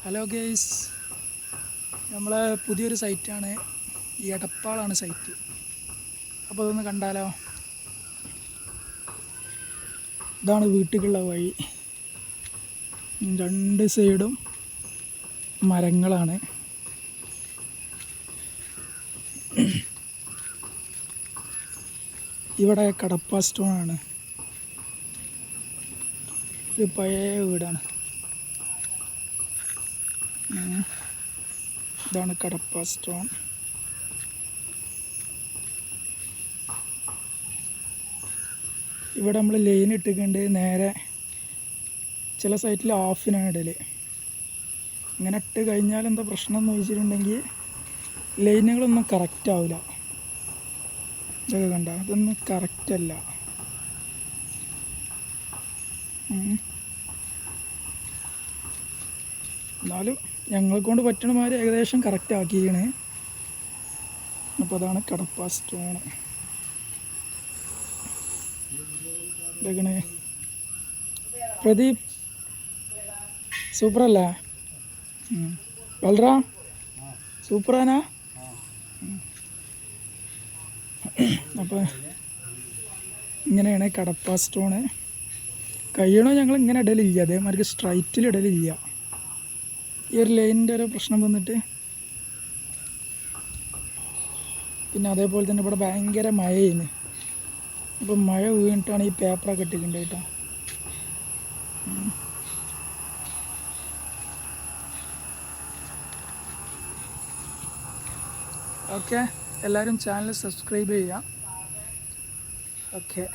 Hello guys, നമ്മളെ പുതിയൊരു സൈറ്റാണ് ഈ എടപ്പാളാണ് സൈറ്റ്. അപ്പോൾ അതൊന്ന് കണ്ടാലോ? ഇതാണ് വീട്ടിലുള്ള വഴി. രണ്ട് സൈഡും മരങ്ങളാണ്. ഇവിടെ കടപ്പ സ്റ്റോണാണ്. ഒരു പഴയ വീടാണ്. ഇതാണ് കടപ്പ സ്റ്റോൺ. ഇവിടെ നമ്മൾ ലൈൻ ഇട്ടിട്ടുണ്ട്. നേരെ ചില സൈറ്റിൽ ഹാഫിനാണ് ഇടല്. ഇങ്ങനെ ഇട്ട് കഴിഞ്ഞാൽ എന്താ പ്രശ്നം എന്ന് ചോദിച്ചിട്ടുണ്ടെങ്കിൽ ലൈനുകളൊന്നും കറക്റ്റ് ആവില്ല. ഇതൊക്കെ കണ്ട, അതൊന്നും കറക്റ്റല്ല. എന്നാലും ഞങ്ങളെ കൊണ്ട് പറ്റണ മാതിരി ഏകദേശം കറക്റ്റ് ആക്കിയാണ്. അപ്പോൾ അതാണ് കടപ്പ സ്റ്റോൺ. ഇതൊക്കെയാണ് പ്രദീപ്, സൂപ്പറല്ലേ? വളരാ സൂപ്പറാനാ. അപ്പോൾ ഇങ്ങനെയാണ് കടപ്പ സ്റ്റോണ്. കഴിയണോ ഞങ്ങൾ ഇങ്ങനെ ഇടലില്ല, അതേമാതിരി സ്ട്രൈറ്റിൽ ഇടലില്ല. ഈ ഒരു ലൈനിൻ്റെ ഒരു പ്രശ്നം വന്നിട്ട്. പിന്നെ അതേപോലെ തന്നെ ഇവിടെ ഭയങ്കര മഴയാണ്. അപ്പം മഴ വീണിട്ടാണ് ഈ പേപ്പറൊക്കെ ഇട്ടിട്ടുണ്ട് കേട്ടോ. ഓക്കെ, എല്ലാവരും ചാനൽ സബ്സ്ക്രൈബ് ചെയ്യുക. ഓക്കെ.